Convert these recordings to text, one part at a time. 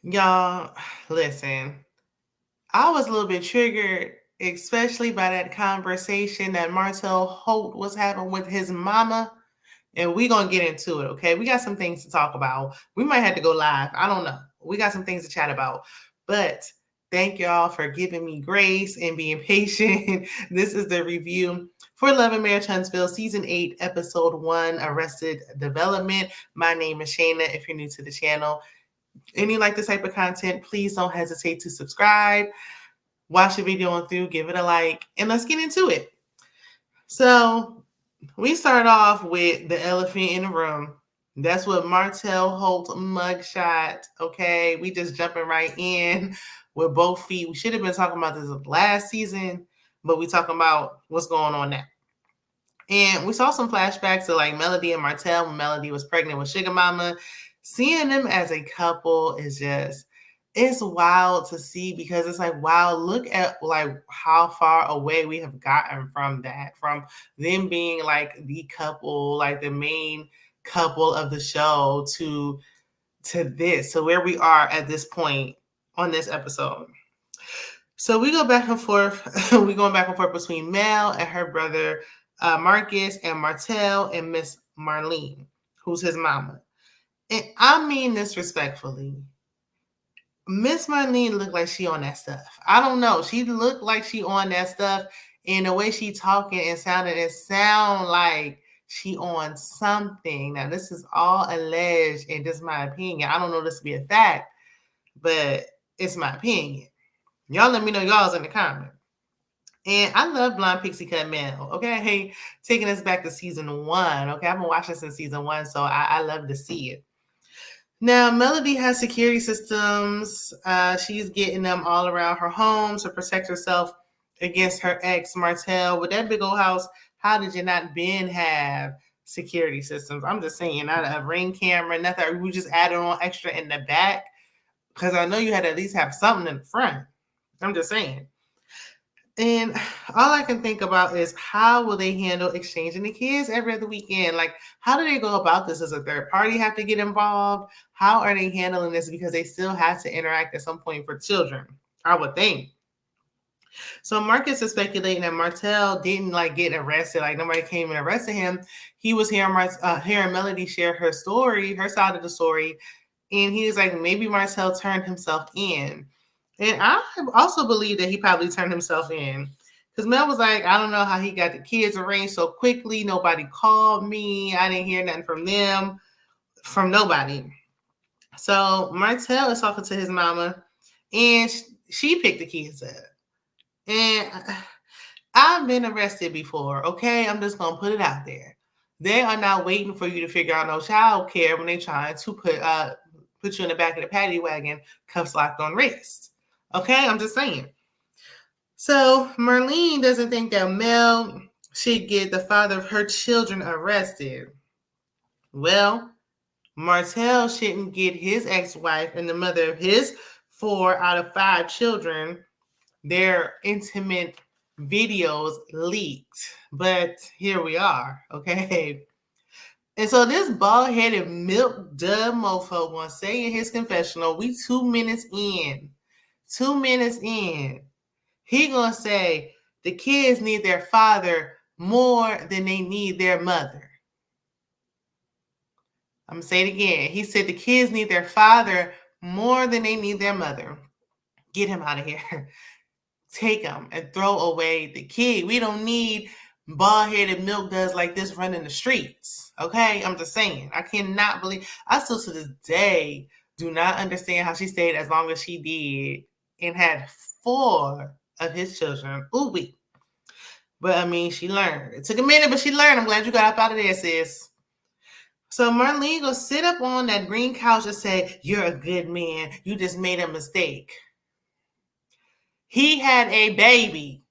Y'all, listen, I was a little bit triggered, especially by that conversation that Martel Holt was having with his mama. And we're going to get into it, okay? We got some things to talk about. We might have to go live. I don't know. We got some things to chat about. But thank y'all for giving me grace and being patient. This is the review for Love and Marriage Huntsville, Season 8, Episode 1, Arrested Development. My name is Shana, if you're new to the channel. And you like this type of content, please don't hesitate to subscribe. Watch the video on through, give it a like, and let's get into it. So we start off with the elephant in the room. That's what Martel Holt mugshot. Okay, we just jumping right in with both feet. We should have been talking about this last season, but we talking about what's going on now. And we saw some flashbacks to like Melody and Martel when Melody was pregnant with Sugar Mama. Seeing them as a couple is just, it's wild to see because it's like, wow, look at like how far away we have gotten from that, from them being like the couple, like the main couple of the show to this. So where we are at this point on this episode. So we go back and forth. We going back and forth between Mel and her brother Marcus and Martel and Miss Marlene, who's his mama. And I mean this respectfully. Miss Marlene looked like she on that stuff. I don't know. She looked like she on that stuff. And the way she talking and sounded, it sound like she on something. Now, this is all alleged and just my opinion. I don't know this to be a fact, but it's my opinion. Y'all let me know y'all's in the comment. And I love Blonde Pixie Cut Mel. Okay, hey, taking us back to season 1. Okay, I've been watching since season 1, so I love to see it. Now, Melody has security systems. She's getting them all around her home to protect herself against her ex, Martel. With that big old house, how did you not been have security systems? I'm just saying, not a ring camera, nothing. We just added on extra in the back because I know you had to at least have something in the front. I'm just saying. And all I can think about is how will they handle exchanging the kids every other weekend? Like, how do they go about this? Does a third party have to get involved? How are they handling this? Because they still have to interact at some point for children, I would think. So Marcus is speculating that Martel didn't like get arrested. Like nobody came and arrested him. He was hearing Melody share her story, her side of the story, and he was like, maybe Martel turned himself in. And I also believe that he probably turned himself in. Because Mel was like, I don't know how he got the kids arranged so quickly. Nobody called me. I didn't hear nothing from them, from nobody. So Martel is talking to his mama, and she picked the kids up. And I've been arrested before, okay? I'm just going to put it out there. They are not waiting for you to figure out no child care when they're trying to put you in the back of the paddy wagon, cuffs locked on wrist. Okay, I'm just saying. So Marlene doesn't think that Mel should get the father of her children arrested. Well, Martel shouldn't get his ex-wife and the mother of his 4 out of 5 children their intimate videos leaked. But here we are, okay? And so this bald-headed milk dud mofo gonna say in his confessional, we 2 minutes in. 2 minutes in. He gonna say the kids need their father more than they need their mother. I'm gonna say it again. He said the kids need their father more than they need their mother. Get him out of here. Take him and throw away the kid. We don't need bald-headed milk duds like this running the streets. Okay? I'm just saying. I cannot believe. I still to this day do not understand how she stayed as long as she did and had 4 of his children. Ooh wee. But I mean, she learned. It took a minute, but she learned. I'm glad you got up out of there, sis. So Marlene will sit up on that green couch and say, you're a good man. You just made a mistake. He had a baby.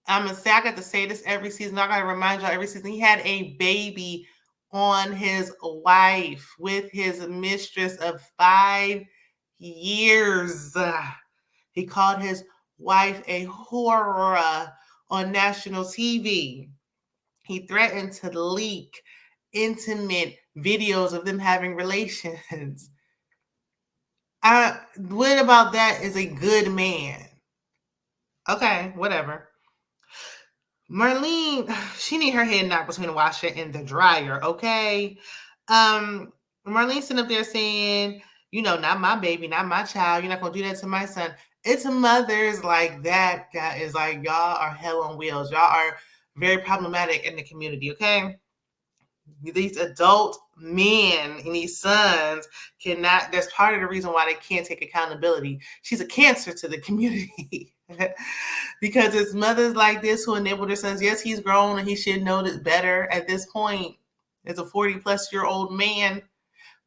I'm gonna say I got to say this every season. I gotta remind y'all every season. He had a baby on his wife with his mistress of 5 years. He called his wife a whore on national TV. He threatened to leak intimate videos of them having relations. What about that is a good man? Okay, whatever. Marlene, she need her head knocked between the washer and the dryer, okay? Marlene sitting up there saying, not my baby, not my child. You're not gonna do that to my son. It's mothers like that is like, y'all are hell on wheels. Y'all are very problematic in the community, okay? These adult men and these sons cannot, that's part of the reason why they can't take accountability. She's a cancer to the community. Because it's mothers like this who enable their sons. Yes, he's grown and he should know that better at this point as a 40-plus-year-old man.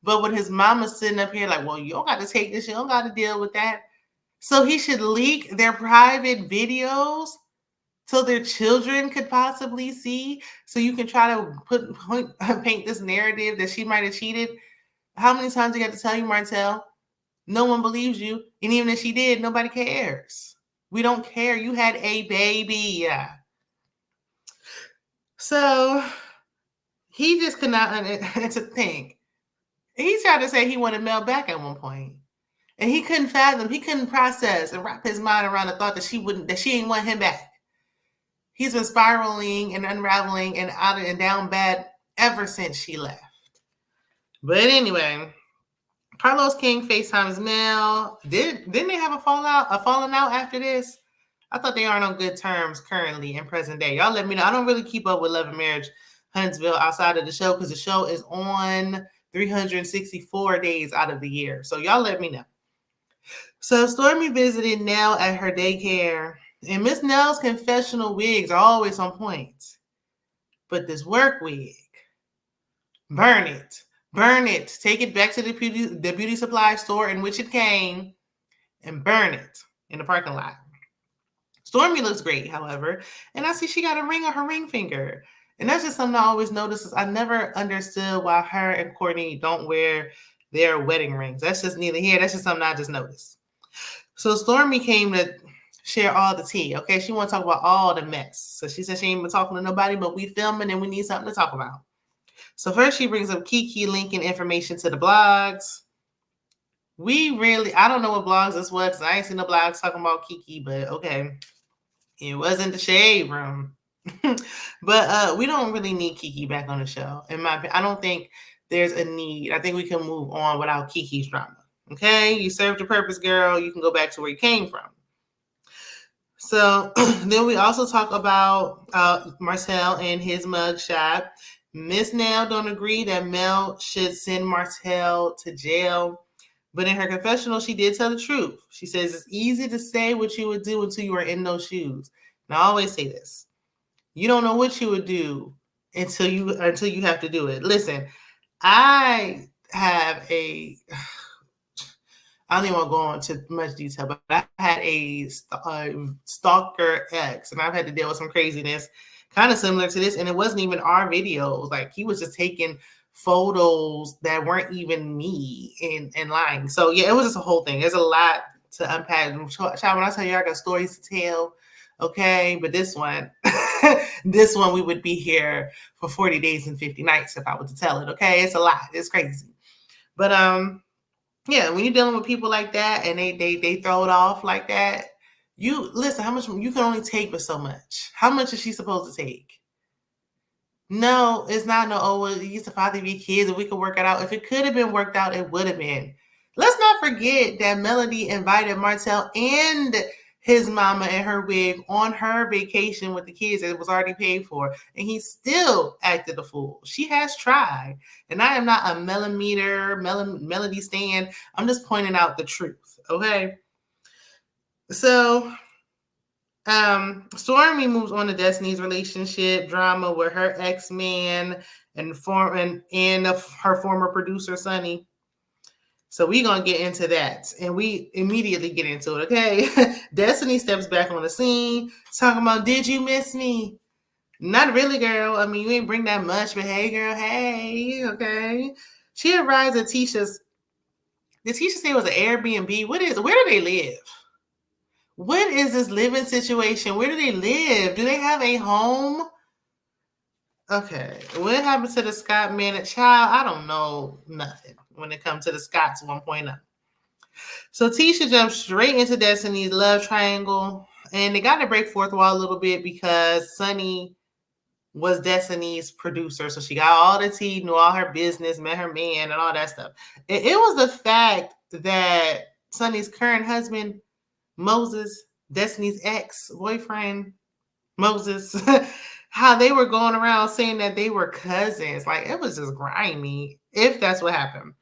But when his mama's sitting up here like, well, you don't got to take this, you don't got to deal with that. So he should leak their private videos so their children could possibly see, so you can try to paint this narrative that she might have cheated. How many times I got to tell you, Martel? No one believes you. And even if she did, nobody cares. We don't care. You had a baby. So he just could not, to think. He tried to say he wanted Mel back at one point. And he couldn't fathom, he couldn't process and wrap his mind around the thought that she ain't want him back. He's been spiraling and unraveling and out and down bad ever since she left. But anyway, Carlos King FaceTimes Mel. Didn't they have a falling out after this? I thought they aren't on good terms currently in present day. Y'all let me know. I don't really keep up with Love and Marriage Huntsville outside of the show because the show is on 364 days out of the year. So y'all let me know. So Stormy visited Nell at her daycare. And Miss Nell's confessional wigs are always on point. But this work wig, burn it. Take it back to the beauty supply store in which it came and burn it in the parking lot. Stormy looks great, however. And I see she got a ring on her ring finger. And that's just something I always notice. I never understood why her and Courtney don't wear their wedding rings. That's just neither here. That's just something I just noticed. So Stormy came to share all the tea, okay? She want to talk about all the mess. So she said she ain't been talking to nobody, but we filming and we need something to talk about. So first she brings up Kiki linking information to the blogs. I don't know what blogs this was because I ain't seen no blogs talking about Kiki, but okay. It wasn't the shade room. But we don't really need Kiki back on the show. In my opinion, I don't think there's a need. I think we can move on without Kiki's drama. Okay? You served your purpose, girl. You can go back to where you came from. So then we also talk about Martel and his mugshot. Miss Nell don't agree that Mel should send Martel to jail. But in her confessional, she did tell the truth. She says it's easy to say what you would do until you are in those shoes. And I always say this. You don't know what you would do until you have to do it. Listen, I don't even want to go into much detail, but I had a stalker ex, and I've had to deal with some craziness kind of similar to this. And it wasn't even our videos. Like, he was just taking photos that weren't even me and lying. So, yeah, it was just a whole thing. There's a lot to unpack. Child, when I tell you I got stories to tell, okay? But this one, we would be here for 40 days and 50 nights if I were to tell it, okay? It's a lot. It's crazy. But, yeah, when you're dealing with people like that and they throw it off like that, you listen, how much you can only take but so much. How much is she supposed to take? No, it's not well, he's the father of your kids and we could work it out. If it could have been worked out, it would have been. Let's not forget that Melody invited Martel and his mama and her wig on her vacation with the kids that was already paid for, and he still acted a fool. She has tried, and I am not a Melody stan. I'm just pointing out the truth, okay? So, Stormy moves on to Destiny's relationship drama with her ex-man and her former producer, Sonny. So we're going to get into that. And we immediately get into it, okay? Destiny steps back on the scene, talking about, did you miss me? Not really, girl. I mean, you ain't bring that much, but hey, girl, hey, okay? She arrives at Tisha's. Did Tisha say it was an Airbnb? Where do they live? What is this living situation? Where do they live? Do they have a home? Okay. What happened to the Scott man? Child, I don't know nothing when it comes to the Scotts 1.0. So Tisha jumped straight into Destiny's love triangle, and they got to break fourth wall a little bit because Sunny was Destiny's producer. So she got all the tea, knew all her business, met her man, and all that stuff. It was the fact that Sunny's current husband, Moses, Destiny's ex-boyfriend, Moses, how they were going around saying that they were cousins. Like, it was just grimy, if that's what happened.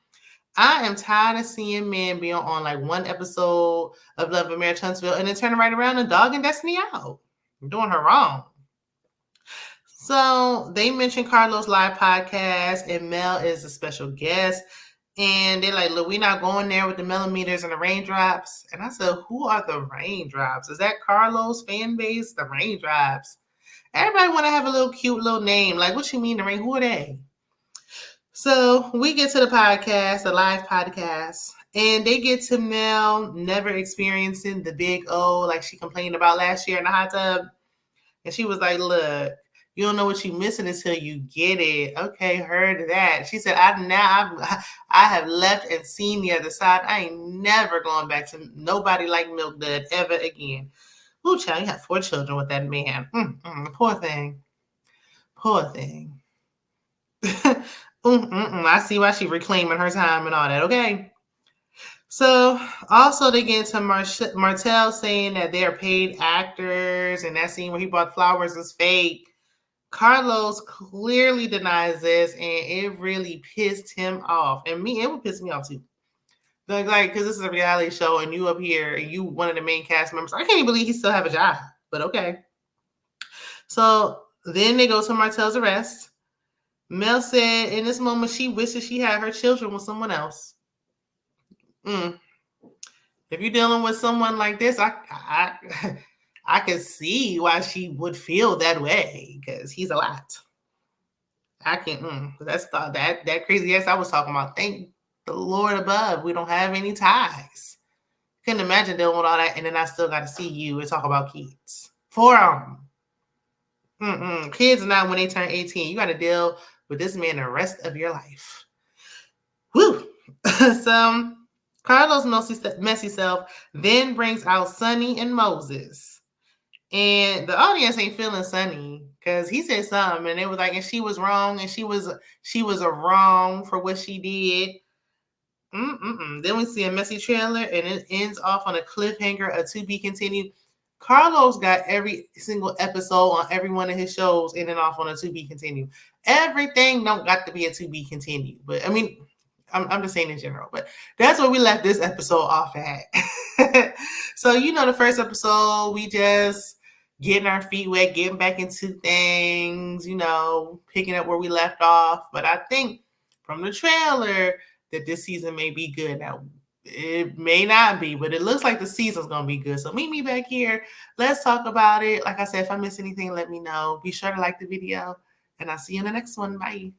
I am tired of seeing men be on like one episode of Love and Marriage Huntsville and then turning right around and dogging Destiny out. Doing her wrong. So they mentioned Carlos' live podcast, and Mel is a special guest. And they're like, look, we're not going there with the millimeters and the raindrops. And I said, who are the raindrops? Is that Carlos' fan base? The raindrops. Everybody want to have a little cute little name. Like, what you mean the rain? Who are they? So we get to the podcast, the live podcast, and they get to Mel never experiencing the big O like she complained about last year in the hot tub. And she was like, look, you don't know what you're missing until you get it. Okay, heard that. She said, I have left and seen the other side. I ain't never going back to nobody like Milk Dud ever again. Ooh, child, you have 4 children with that man. Poor thing. Poor thing. I see why she's reclaiming her time and all that. Okay. So also they get into Martel saying that they're paid actors, and that scene where he bought flowers is fake. Carlos clearly denies this, and it really pissed him off. And me, it would piss me off too. Like, because this is a reality show, and you up here, and you one of the main cast members. I can't even believe he still have a job, but okay. So then they go to Martel's arrest. Mel said in this moment she wishes she had her children with someone else. If you're dealing with someone like this, I can see why she would feel that way, because he's a lot. I can. That's that crazy ass I was talking about. Thank the Lord above, we don't have any ties. Couldn't imagine dealing with all that, and then I still got to see you and talk about kids. For kids are not when they turn 18. You got to deal with this man the rest of your life. Woo. So Carlos' messy self then brings out Sunny and Moses. And the audience ain't feeling Sunny because he said something, and it was like, and she was wrong, and she was a wrong for what she did. Then we see a messy trailer, and it ends off on a cliffhanger, a to be continued. Carlos got every single episode on every one of his shows in and off on a to be continued. Everything don't got to be a to be continued, but I mean, I'm just saying in general, but that's where we left this episode off at. So, the first episode, we just getting our feet wet, getting back into things, picking up where we left off. But I think from the trailer that this season may be good. Now, it may not be, but it looks like the season's going to be good. So meet me back here. Let's talk about it. Like I said, if I miss anything, let me know. Be sure to like the video, and I'll see you in the next one. Bye.